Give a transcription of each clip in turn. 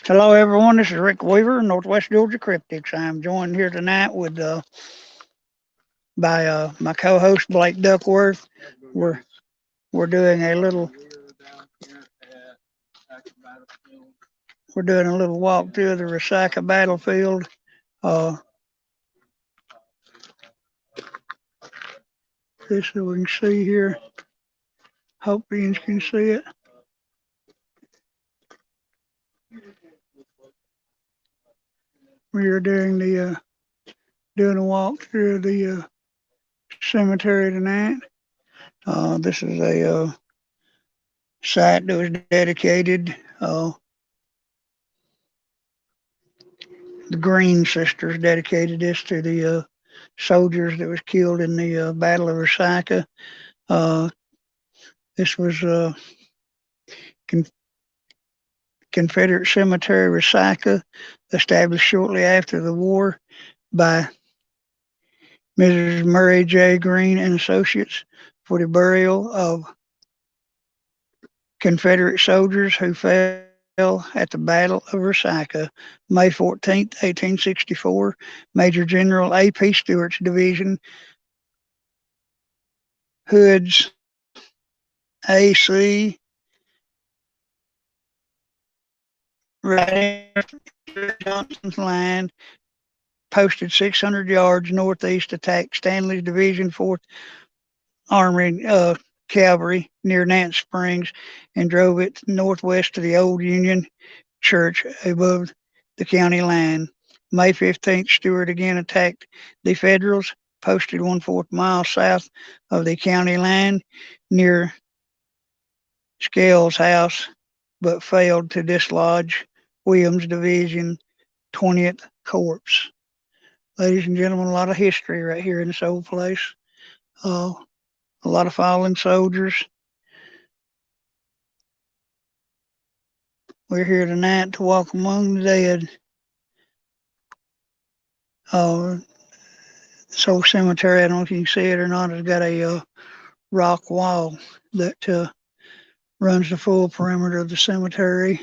Hello, everyone. This is Rick Weaver, Northwest Georgia Cryptics. I am joined here tonight with by my co-host Blake Duckworth. We're we're doing a little we're doing a little walk through the Resaca battlefield. Uh, this so we can see here. Hope you can see it. We are doing a walk through the cemetery tonight. This is a site that was dedicated. The Greene sisters dedicated this to the soldiers that was killed in the Battle of Resaca. Uh, this was Con- Confederate Cemetery, Resaca, established shortly after the war by Mrs. Murray J. Greene and Associates for the burial of Confederate soldiers who fell at the Battle of Resaca, May 14th, 1864. Major General A.P. Stewart's division, Hood's A.C. right in Johnson's line, posted 600 yards northeast, attacked Stanley's Division 4th Armored Cavalry near Nance Springs and drove it northwest to the old Union Church above the county line. May 15th, Stewart again attacked the Federals, posted 1/4 mile south of the county line near Scales' house, but failed to dislodge Williams' Division 20th Corps. Ladies and gentlemen, a lot of history right here in this old place. Uh, a lot of fallen soldiers. We're here tonight to walk among the dead. This old cemetery, I don't know if you can see it or not, it's got a rock wall that runs the full perimeter of the cemetery.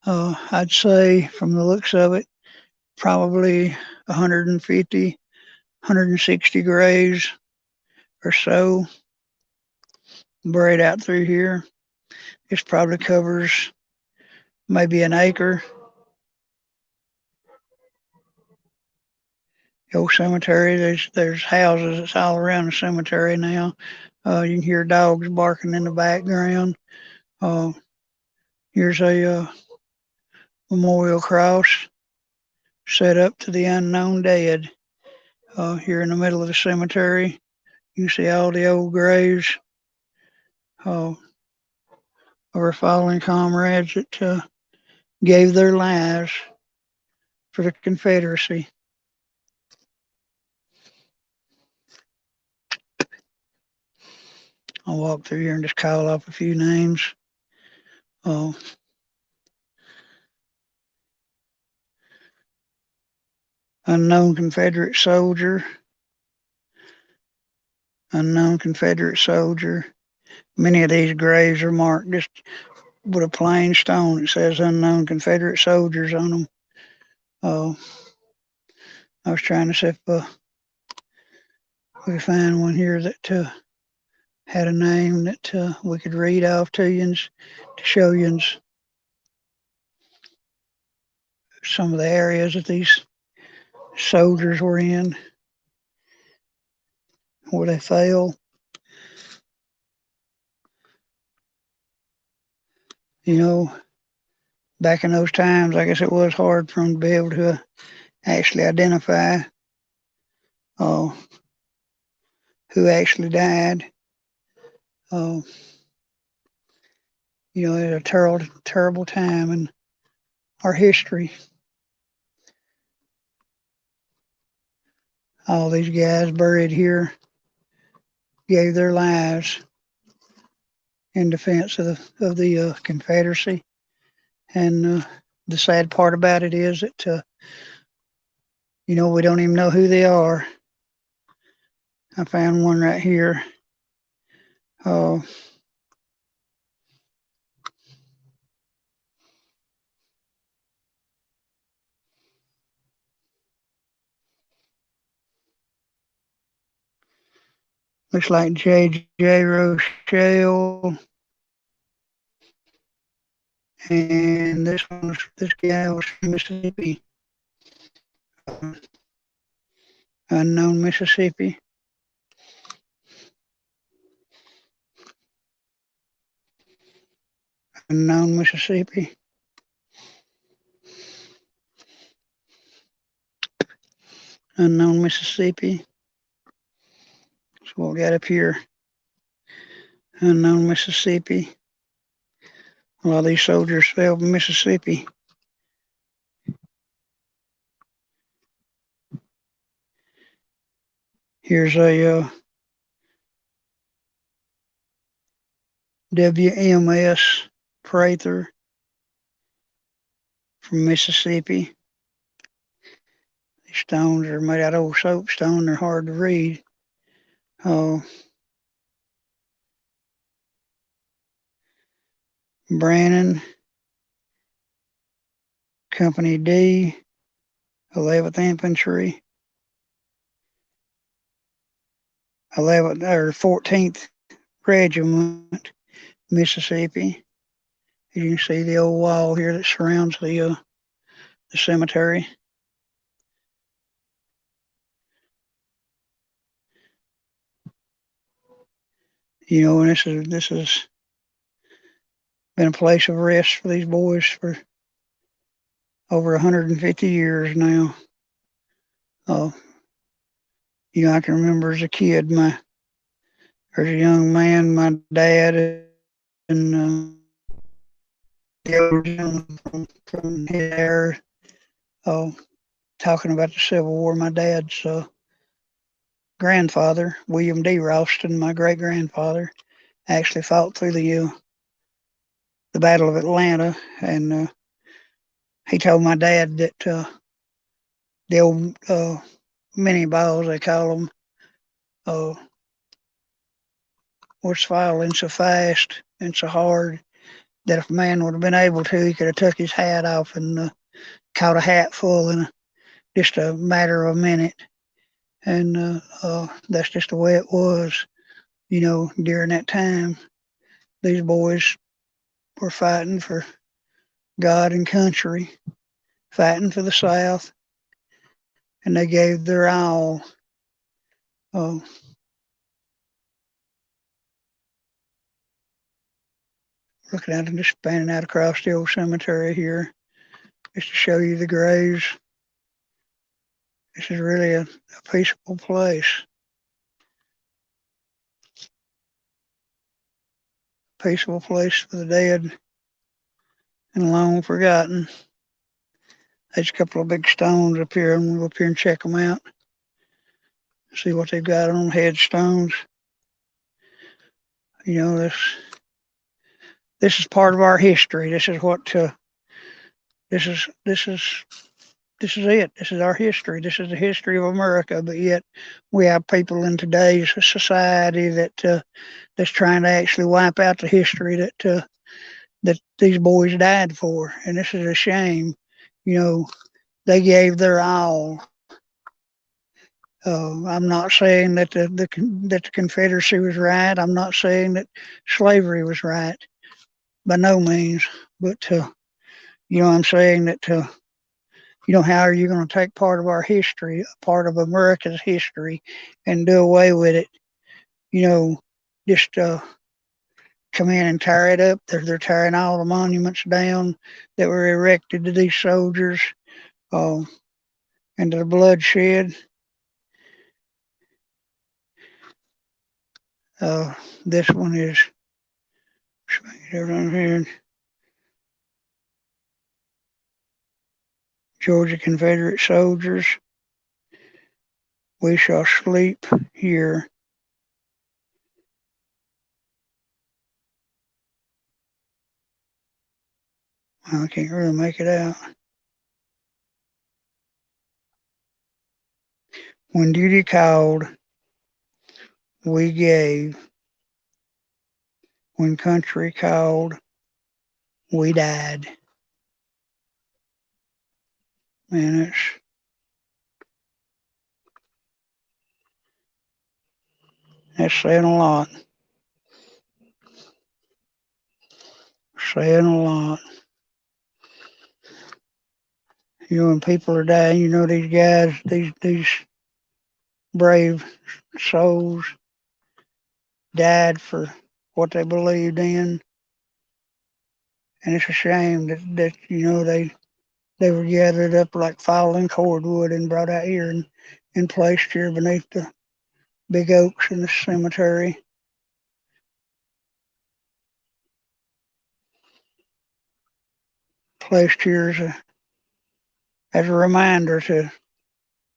I'd say from the looks of it, probably 150, 160 graves or so buried out through here. This probably covers maybe an acre. The old cemetery, there's houses that's all around the cemetery now. You can hear dogs barking in the background. Uh, Here's a memorial cross set up to the unknown dead here in the middle of the cemetery. You can see all the old graves of our fallen comrades that gave their lives for the Confederacy. I'll walk through here and just call off a few names. Uh, unknown Confederate soldier, unknown Confederate soldier. Many of these graves are marked just with a plain stone. It says unknown Confederate soldiers on them. I was trying to see if we could find one here that had a name that we could read off to you to show you some of the areas that these soldiers were in, where they fell. You know, back in those times, I guess it was hard for them to be able to actually identify uh, who actually died. Uh, you know, it's a terrible, terrible time in our history. All these guys buried here gave their lives in defense of the Confederacy. And the sad part about it is that you know, we don't even know who they are. I found one right here. Uh, Looks like J.J. Rochelle. And this gal was from Mississippi. Unknown Mississippi. Unknown Mississippi. Unknown Mississippi. That's what we got up here. Unknown Mississippi. A lot of these soldiers fell from Mississippi. Here's a WMS Prather from Mississippi. These stones are made out of old soapstone. They're hard to read. Brannon, Company D, 11th Infantry, 11th or 14th Regiment, Mississippi. You can see the old wall here that surrounds the cemetery. You know, and this has been a place of rest for these boys for over 150 years now. You know, I can remember as a kid, as a young man, my dad and the older gentleman from his era, talking about the Civil War. My dad's grandfather, William D. Ralston, my great grandfather, actually fought through the Battle of Atlanta, and he told my dad that the old mini balls, they call them, was falling so fast and so hard that if a man would have been able to, he could have took his hat off and caught a hat full in just a matter of a minute. And that's just the way it was, you know, during that time. These boys were fighting for God and country, fighting for the South, and they gave their all. Looking at them, just spanning out across the old cemetery here, just to show you the graves. This is really a peaceful place. Peaceful place for the dead and long forgotten. There's a couple of big stones up here. I'm going to go up here and check them out. See what they've got on headstones. You know, this is part of our history. This is what this is it. This is our history. This is the history of America. But yet, we have people in today's society that that's trying to actually wipe out the history that these boys died for, and this is a shame. You know, they gave their all. I'm not saying that the Confederacy was right. I'm not saying that slavery was right, by no means. But you know, I'm saying that you know, how are you going to take part of our history, part of America's history, and do away with it? You know, just come in and tear it up. They're tearing all the monuments down that were erected to these soldiers, and to the bloodshed. This one is around here. Georgia Confederate soldiers, we shall sleep here. I can't really make it out. When duty called, we gave. When country called, we died. Man, That's saying a lot. Saying a lot. When people are dying, these guys, these brave souls died for what they believed in, and it's a shame that they were gathered up like fallen cordwood and brought out here and placed here beneath the big oaks in the cemetery. Placed here as a reminder to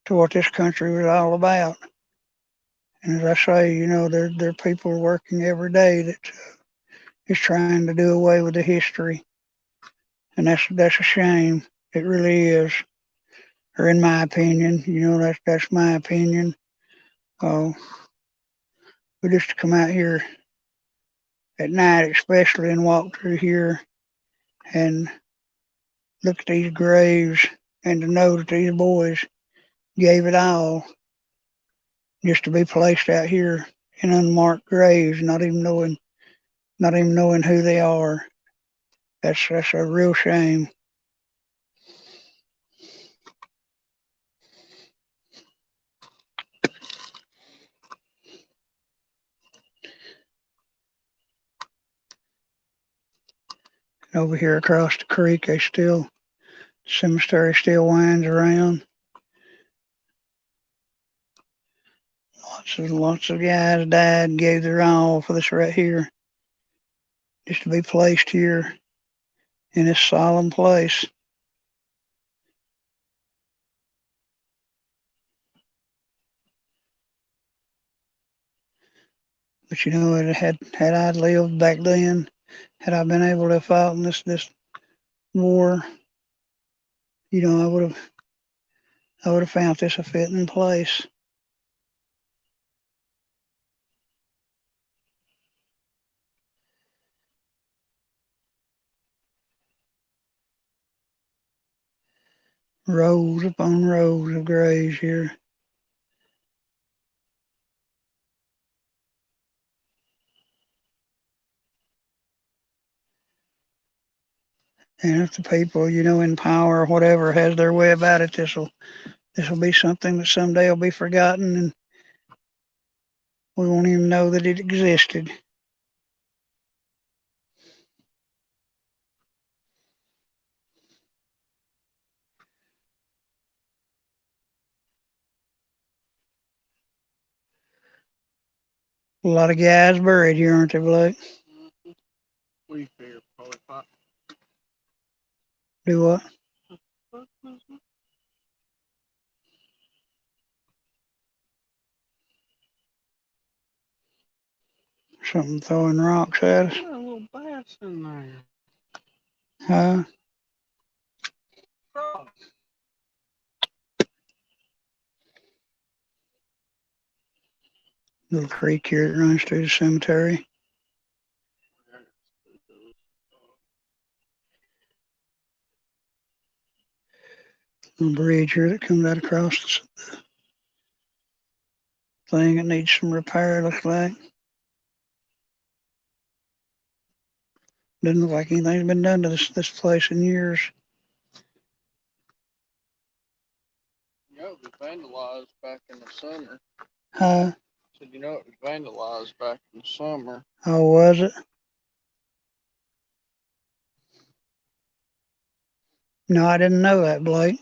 what this country was all about. And as I say, there are people working every day that is trying to do away with the history, and that's a shame. It really is. Or in my opinion, that's my opinion. Uh, we just come out here at night, especially, and walk through here and look at these graves, and to know that these boys gave it all just to be placed out here in unmarked graves, not even knowing who they are. That's a real shame. Over here across the creek, the cemetery still winds around. Lots of guys died and gave their all for this right here, just to be placed here in this solemn place. But had I lived back then, had I been able to fight in this war, I would have found this a fitting place. Rows upon rows of graves here. And if the people, in power or whatever has their way about it, this will be something that someday will be forgotten, and we won't even know that it existed. A lot of guys buried here, aren't they, Blake? What do you figure? Probably five. Do what? Something throwing rocks at us. Got a little bass in there. Huh? Little creek here that runs through the cemetery. Little bridge here that comes out across the thing. It needs some repair, looks like. Doesn't look like anything's been done to this place in years. Yeah, it was vandalized back in the summer. Huh? Said it was vandalized back in the summer. Oh, was it? No, I didn't know that, Blake.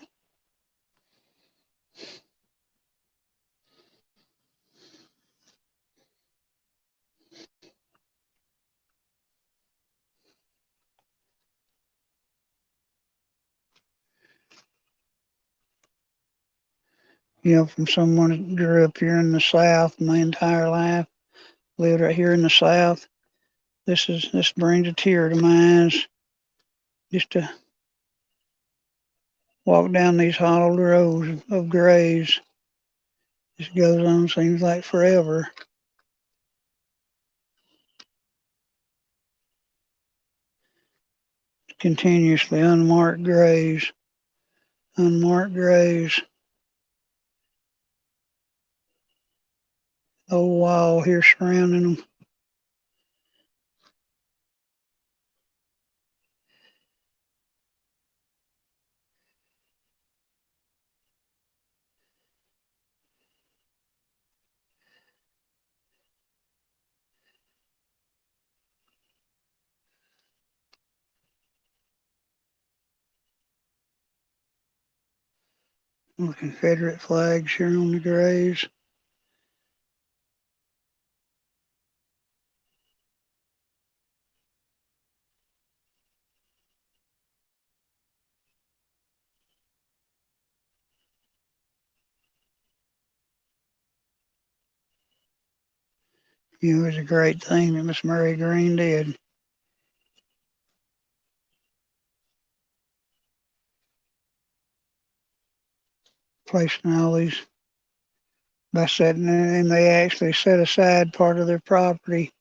From someone that grew up here in the South my entire life, lived right here in the South. This brings a tear to my eyes just to walk down these hollowed rows of graves. This goes on, seems like forever. Continuously unmarked graves, unmarked graves. old wall here surrounding them. Confederate flags here on the graves. It was a great thing that Miss Mary Greene did, placing all these by setting, and they actually set aside part of their property.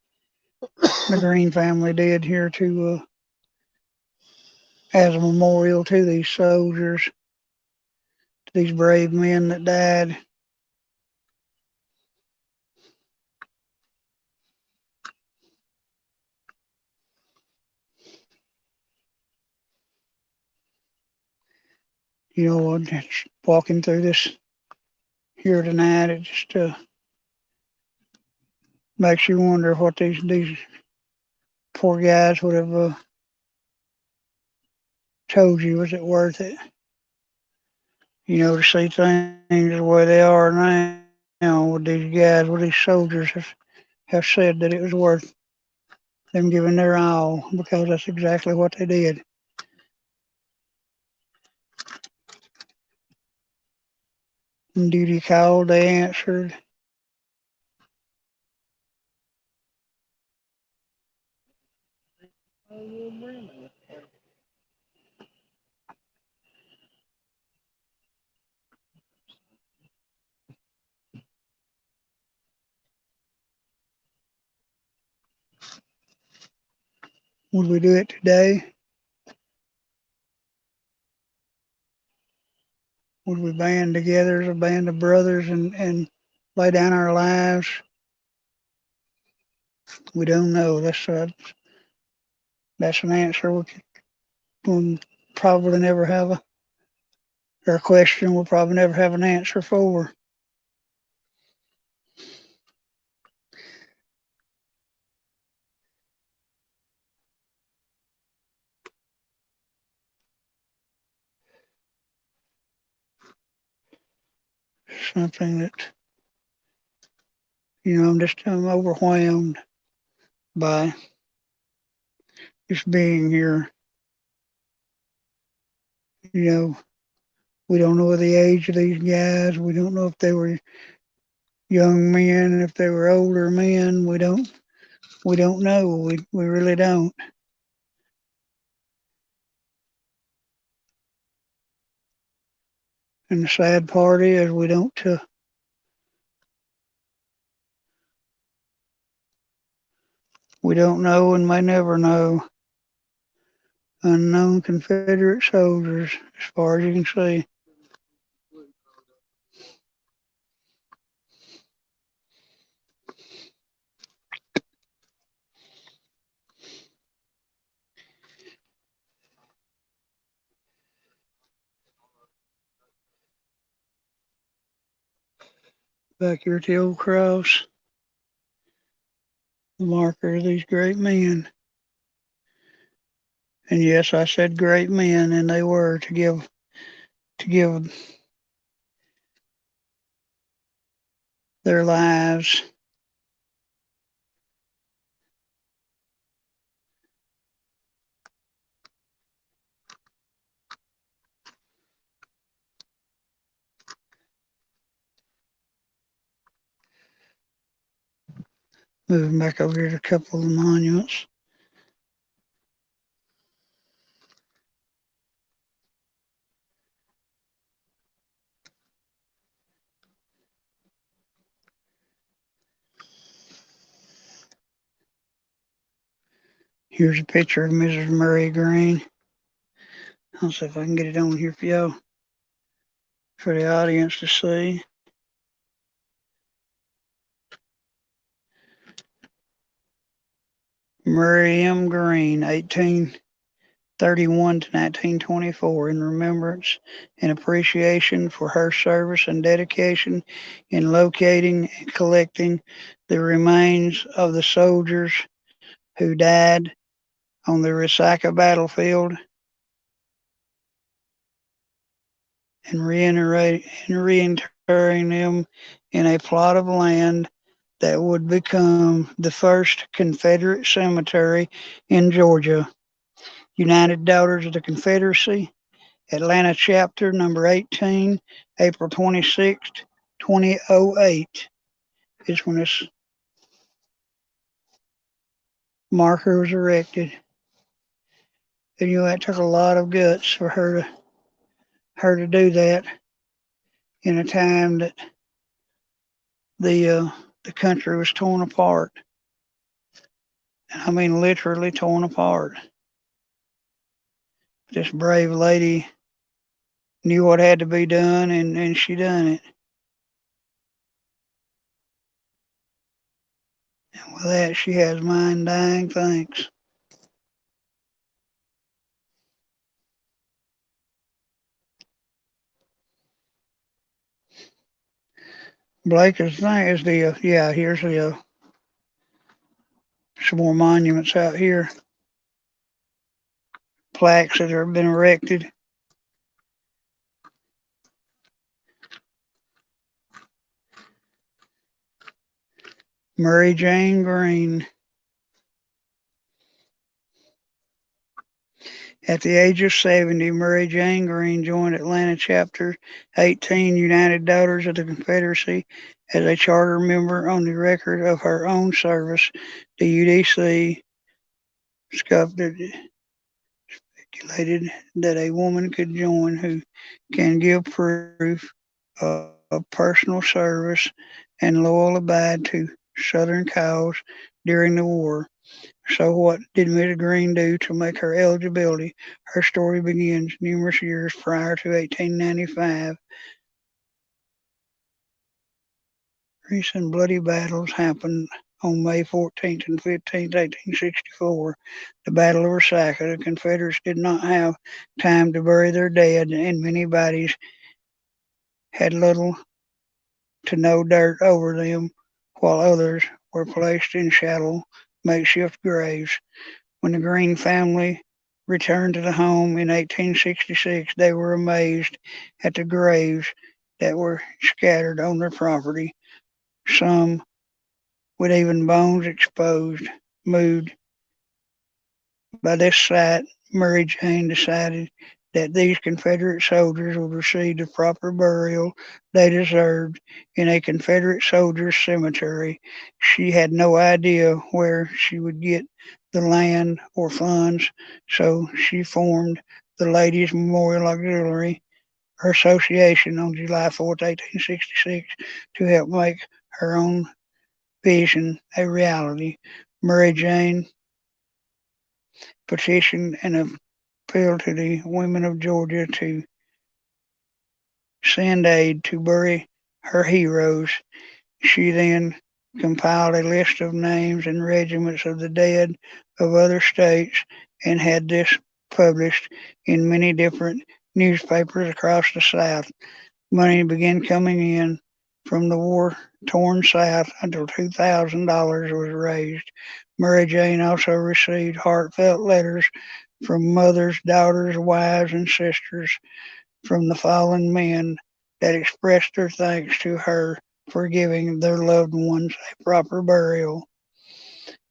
The Greene family did here to as a memorial to these soldiers, to these brave men that died. You know, walking through this here tonight, it just makes you wonder what these poor guys would have told you. Was it worth it? You know, to see things the way they are now with these guys, with these soldiers have said that it was worth them giving their all, because that's exactly what they did. When duty called, they answered. Would we do it today? Would we band together as a band of brothers and lay down our lives? We don't know. That's an answer we'll probably never have or a question we'll probably never have an answer for. Something that, I'm overwhelmed by just being here. You know, we don't know the age of these guys. We don't know if they were young men and if they were older men. We don't know. We really don't. And the sad part is we don't know and may never know. Unknown Confederate soldiers, as far as you can see. Back here at the old cross, the marker of these great men. And yes, I said great men, and they were to give their lives. Moving back over here to a couple of the monuments. Here's a picture of Mrs. Murray Greene. I'll see if I can get it on here for y'all, for the audience to see. Mary M. Greene, 1831 to 1924, in remembrance and appreciation for her service and dedication in locating and collecting the remains of the soldiers who died on the Resaca battlefield and reinterring them in a plot of land that would become the first Confederate cemetery in Georgia. United Daughters of the Confederacy, Atlanta chapter number 18, April 26th, 2008 is when this marker was erected. And that took a lot of guts for her to do that in a time that the country was torn apart. And I mean literally torn apart. This brave lady knew what had to be done, and she done it. And with that, she has my undying thanks. Blake is thing is the yeah. Here's the some more monuments out here, plaques that have been erected. Mary Jane Greene. At the age of 70, Mary Jane Greene joined Atlanta Chapter 18 United Daughters of the Confederacy as a charter member on the record of her own service. The UDC speculated that a woman could join who can give proof of personal service and loyal abide to Southern cause during the war. So what did Miss Greene do to make her eligibility? Her story begins numerous years prior to 1895. Recent bloody battles happened on May 14th and 15th, 1864. The Battle of Resaca. The Confederates did not have time to bury their dead, and many bodies had little to no dirt over them, while others were placed in shallow makeshift graves. When the Greene family returned to the home in 1866, they were amazed at the graves that were scattered on their property, some with even bones exposed. Moved by this sight, Mary Jane decided that these Confederate soldiers would receive the proper burial they deserved in a Confederate soldiers' cemetery. She had no idea where she would get the land or funds, so she formed the Ladies Memorial Auxiliary or Association on July 4th, 1866, to help make her own vision a reality. Mary Jane petitioned and appealed to the women of Georgia to send aid to bury her heroes. She then compiled a list of names and regiments of the dead of other states and had this published in many different newspapers across the South. Money began coming in from the war-torn South until $2,000 was raised. Mary Jane also received heartfelt letters from mothers, daughters, wives, and sisters from the fallen men that expressed their thanks to her for giving their loved ones a proper burial.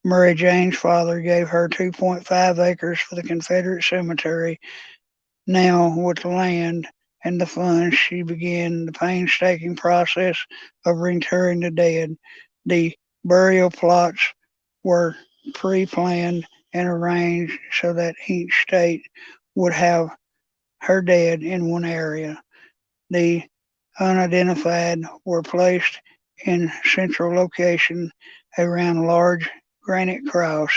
Mary Jane's father gave her 2.5 acres for the Confederate cemetery. Now, with the land and the funds, she began the painstaking process of interring the dead. The burial plots were pre-planned and arranged so that each state would have her dead in one area. The unidentified were placed in central location around a large granite cross,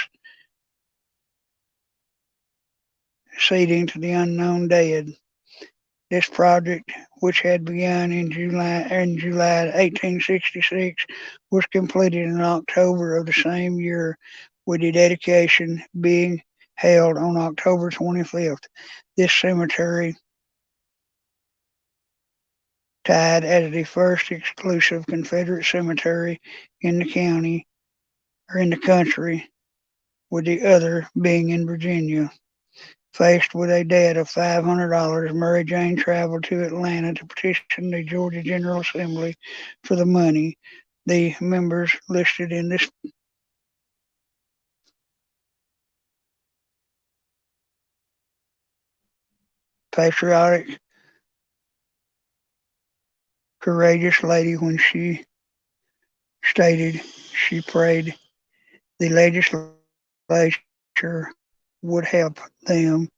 ceding to the unknown dead. This project, which had begun in July 1866, was completed in October of the same year with the dedication being held on October 25th. This cemetery, tied as the first exclusive Confederate cemetery in the county or in the country, with the other being in Virginia. Faced with a debt of $500, Mary Jane traveled to Atlanta to petition the Georgia General Assembly for the money. The members listed in this patriotic, courageous lady when she stated she prayed the legislature would help them.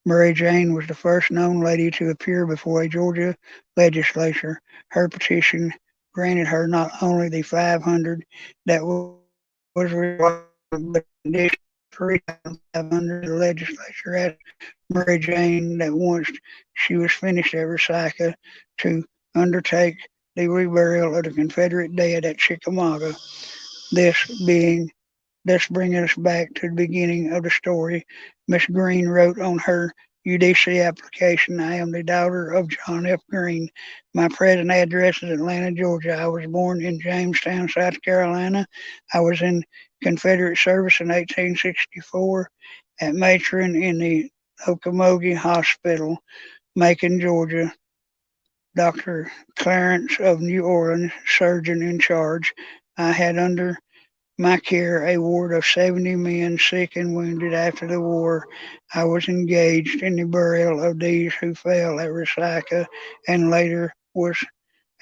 Mary Jane was the first known lady to appear before a Georgia legislature. Her petition granted her not only the 500 that was required, but an additional 3,500. The legislature asked Mary Jane that once she was finished at Resaca to undertake the reburial of the Confederate dead at Chickamauga. This being Thus bringing us back to the beginning of the story. Miss Greene wrote on her UDC application, I am the daughter of John F. Greene. My present address is Atlanta, Georgia. I was born in Jamestown, South Carolina. I was in Confederate service in 1864 at matron in the Ocmulgee Hospital, Macon, Georgia. Dr. Clarence of New Orleans, surgeon in charge. I had under my care a ward of 70 men sick and wounded. After the war, I was engaged in the burial of these who fell at Resaca and later was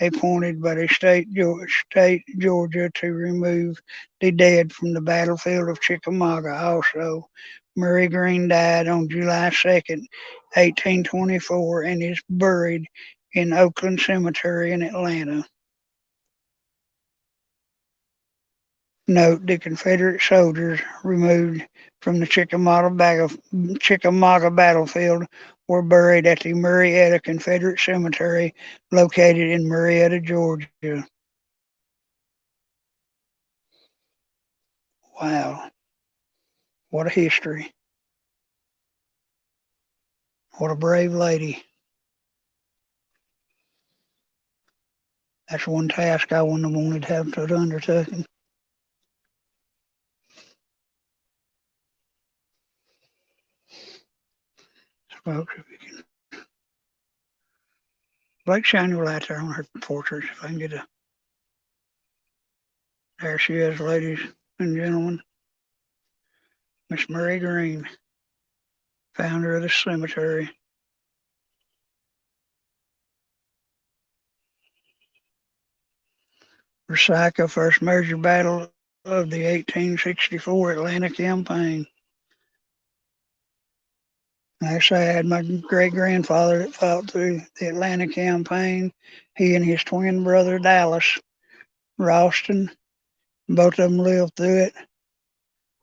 appointed by the state Georgia to remove the dead from the battlefield of Chickamauga. Also, Murray Greene died on July 2nd, 1824, and is buried in Oakland Cemetery in Atlanta. Note: the Confederate soldiers removed from the Chickamauga battlefield were buried at the Marietta Confederate Cemetery located in Marietta, Georgia. Wow, what a history. What a brave lady. That's one task I wouldn't have wanted to have to undertaken. Folks, if you can, like shine your light there on her portrait, if I can get a. There she is, ladies and gentlemen. Miss Mary Greene, founder of the cemetery. Resaca, first major battle of the 1864 Atlanta campaign. Actually, I had my great grandfather that fought through the Atlanta campaign. He and his twin brother Dallas Ralston, both of them lived through it.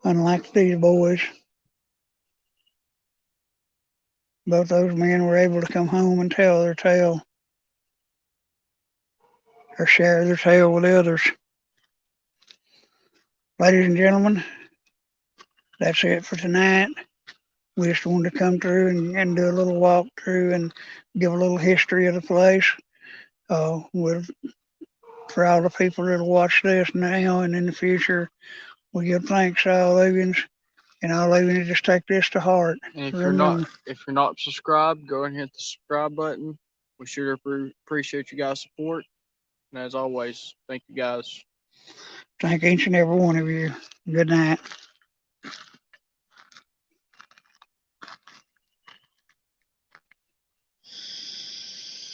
Unlike these boys, both those men were able to come home and tell their tale or share their tale with others. Ladies and gentlemen, that's it for tonight. We just wanted to come through and do a little walkthrough and give a little history of the place. With for all the people that'll watch this now and in the future, we give thanks to all Libyans, and all Libyans just take this to heart. And Remember, if you're not subscribed, go ahead and hit the subscribe button. We sure appreciate you guys' support. And as always, thank you guys. thank each and every one of you. Good night.